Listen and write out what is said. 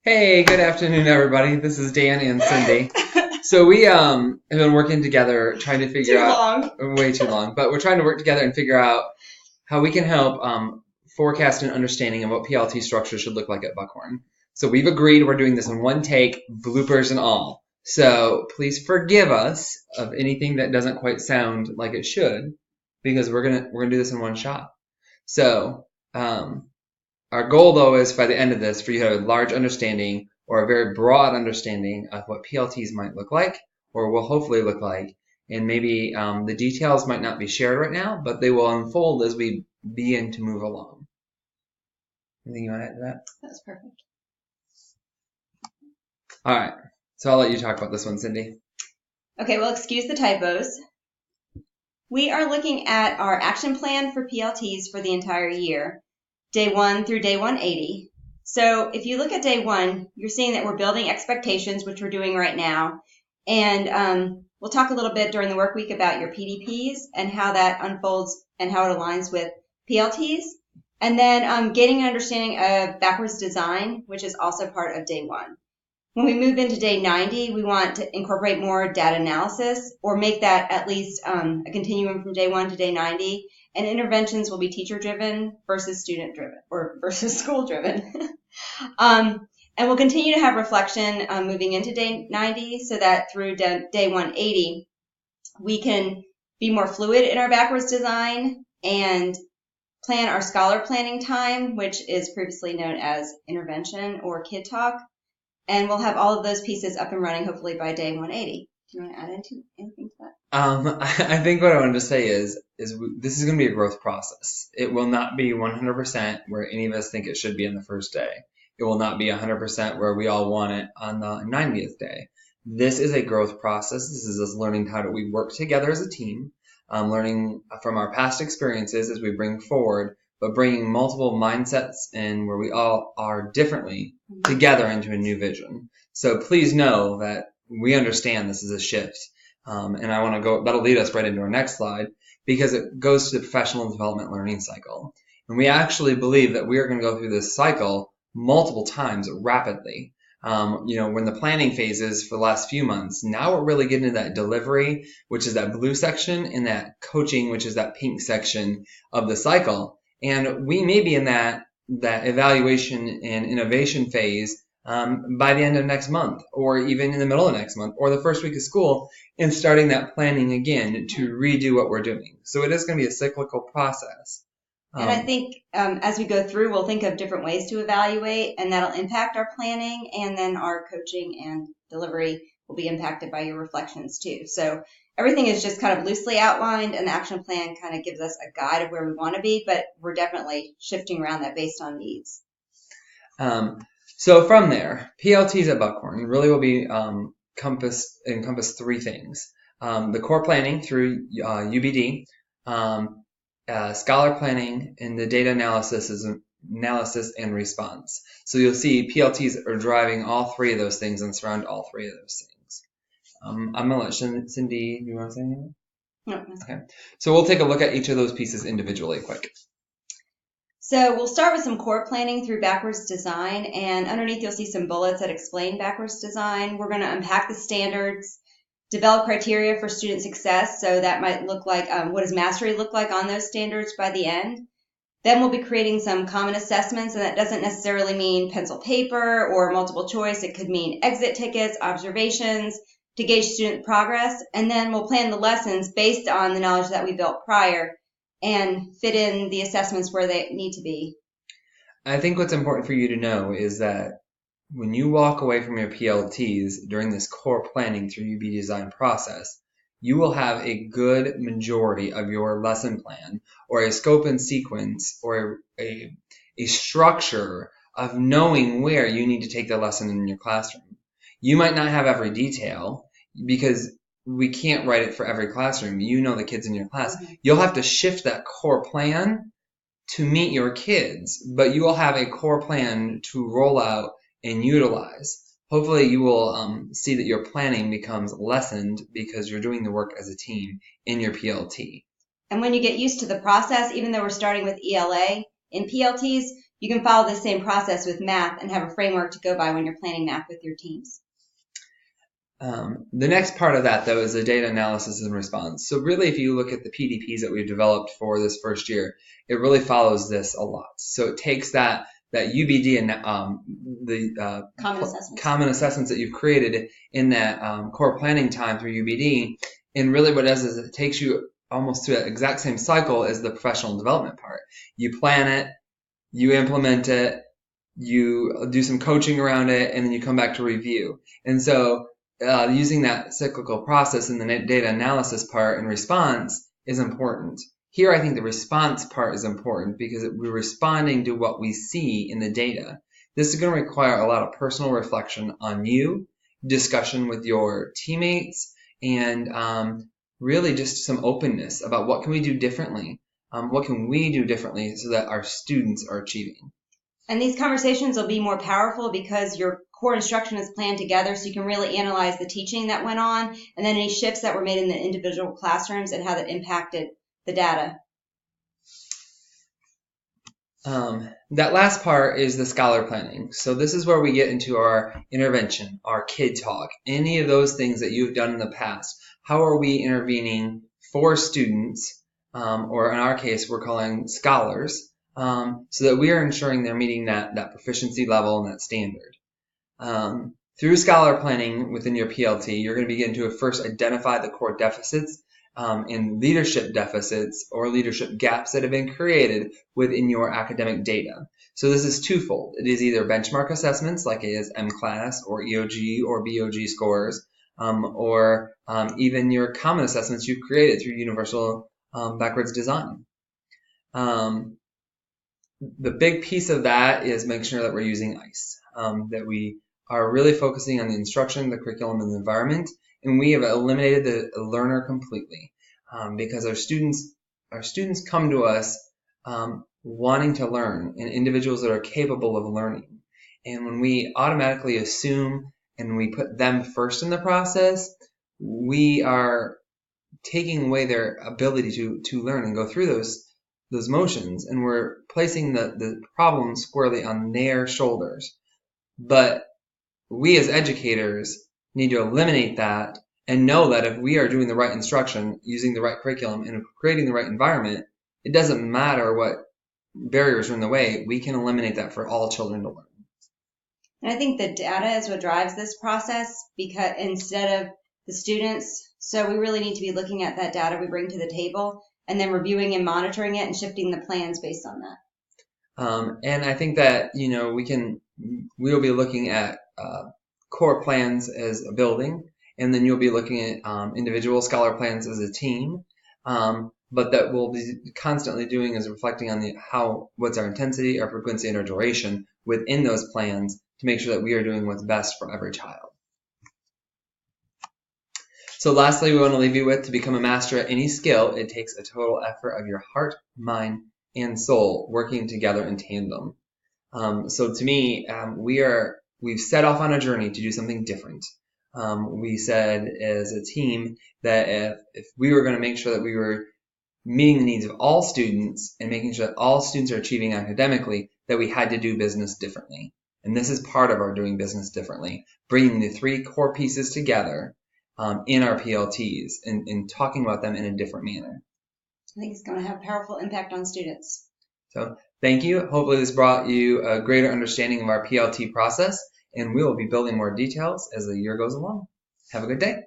Hey, good afternoon, everybody. This is Dan and Cindy. So we have been working together, trying to figure out way too long, but we're trying to work together and figure out how we can help forecast and understanding of what PLT structure should look like at Buckhorn. So we've agreed we're doing this in one take, bloopers and all. So please forgive us of anything that doesn't quite sound like it should, because we're gonna do this in one shot. So our goal, though, is by the end of this for you to have a large understanding or a very broad understanding of what PLTs might look like or will hopefully look like. And maybe the details might not be shared right now, but they will unfold as we begin to move along. Anything you want to add to that? That's perfect. All right. So I'll let you talk about this one, Cindy. Okay, well, excuse the typos. We are looking at our action plan for PLTs for the entire year, day 1 through day 180. So if you look at day 1, you're seeing that we're building expectations, which we're doing right now. And we'll talk a little bit during the work week about your PDPs and how that unfolds and how it aligns with PLTs. And then getting an understanding of backwards design, which is also part of day 1. When we move into day 90, we want to incorporate more data analysis or make that at least a continuum from day 1 to day 90. And interventions will be teacher-driven versus student-driven or versus school-driven. And we'll continue to have reflection moving into day 90 so that through day 180, we can be more fluid in our backwards design and plan our scholar planning time, which is previously known as intervention or kid talk. And we'll have all of those pieces up and running hopefully by day 180. Do you want to add anything to that? I think what I wanted to say is this is going to be a growth process. It will not be 100% where any of us think it should be in the first day. It will not be 100% where we all want it on the 90th day. This is a growth process. This is us learning how we work together as a team, learning from our past experiences as we bring forward, but bringing multiple mindsets in where we all are differently together into a new vision. So please know that we understand this is a shift. And I want to go, that'll lead us right into our next slide because it goes to the professional development learning cycle. And we actually believe that we are going to go through this cycle multiple times rapidly. When the planning phases for the last few months, now we're really getting into that delivery, which is that blue section, and that coaching, which is that pink section of the cycle. And we may be in that evaluation and innovation phase by the end of next month, or even in the middle of next month, or the first week of school, and starting that planning again to redo what we're doing. So it is going to be a cyclical process. And I think as we go through, we'll think of different ways to evaluate, and that'll impact our planning, and then our coaching and delivery will be impacted by your reflections too. So everything is just kind of loosely outlined, and the action plan kind of gives us a guide of where we want to be, but we're definitely shifting around that based on needs. So from there, PLTs at Buckhorn really will be encompass three things. The core planning through UBD, scholar planning, and the data analysis and response. So you'll see PLTs are driving all three of those things and surround all three of those things. I'm going to let Cindy, do you want to say anything? No. Okay. So we'll take a look at each of those pieces individually quick. So we'll start with some core planning through backwards design, and underneath you'll see some bullets that explain backwards design. We're going to unpack the standards, develop criteria for student success. So that might look like what does mastery look like on those standards by the end. Then we'll be creating some common assessments, and that doesn't necessarily mean pencil paper or multiple choice. It could mean exit tickets, observations to gauge student progress. And then we'll plan the lessons based on the knowledge that we built prior and fit in the assessments where they need to be. I think what's important for you to know is that when you walk away from your PLTs during this core planning through UB design process, you will have a good majority of your lesson plan or a scope and sequence or a structure of knowing where you need to take the lesson in your classroom. You might not have every detail because we can't write it for every classroom. You know the kids in your class. You'll have to shift that core plan to meet your kids, but you will have a core plan to roll out and utilize. Hopefully you will see that your planning becomes lessened because you're doing the work as a team in your PLT. And when you get used to the process, even though we're starting with ELA, in PLTs, You can follow the same process with math and have a framework to go by when you're planning math with your teams. The next part of that, though, is the data analysis and response. So really, if you look at the PDPs that we've developed for this first year, it really follows this a lot. So it takes that UBD and the common assessments that you've created in that core planning time through UBD, and really what it does is it takes you almost through that exact same cycle as the professional development part. You plan it, you implement it, you do some coaching around it, and then you come back to review. And so using that cyclical process in the data analysis part and response is important. Here, I think the response part is important because we're responding to what we see in the data. This is going to require a lot of personal reflection on you, discussion with your teammates, and really just some openness about what can we do differently. What can we do differently so that our students are achieving? And these conversations will be more powerful because your core instruction is planned together, so you can really analyze the teaching that went on and then any shifts that were made in the individual classrooms and how that impacted the data. That last part is the scholar planning. So this is where we get into our intervention, our kid talk, any of those things that you've done in the past. How are we intervening for students, or in our case, we're calling scholars, so that we are ensuring they're meeting that proficiency level and that standard. Through scholar planning within your PLT, you're going to begin to first identify the core deficits and leadership deficits or leadership gaps that have been created within your academic data. So this is twofold. It is either benchmark assessments like it is MClass or EOG or BOG scores, or even your common assessments you've created through universal backwards design. The big piece of that is making sure that we're using ICE, that we are really focusing on the instruction, the curriculum, and the environment, and we have eliminated the learner completely, because our students come to us wanting to learn, and individuals that are capable of learning. And when we automatically assume and we put them first in the process, we are taking away their ability to learn and go through those motions, and we're placing the problem squarely on their shoulders. But we as educators need to eliminate that and know that if we are doing the right instruction, using the right curriculum, and creating the right environment, it doesn't matter what barriers are in the way, we can eliminate that for all children to learn. And I think the data is what drives this process, because instead of the students, so we really need to be looking at that data we bring to the table and then reviewing and monitoring it and shifting the plans based on that. And I think that, we'll be looking at core plans as a building, and then you'll be looking at individual scholar plans as a team. But that we'll be constantly doing is reflecting on what's our intensity, our frequency, and our duration within those plans to make sure that we are doing what's best for every child. So lastly, we want to leave you with, to become a master at any skill, it takes a total effort of your heart, mind, and soul working together in tandem. So to me, we've set off on a journey to do something different. We said as a team that if we were going to make sure that we were meeting the needs of all students and making sure that all students are achieving academically, that we had to do business differently. And this is part of our doing business differently, bringing the three core pieces together in our PLTs and talking about them in a different manner. I think it's going to have a powerful impact on students. So thank you. Hopefully this brought you a greater understanding of our PLT process, and we will be building more details as the year goes along. Have a good day.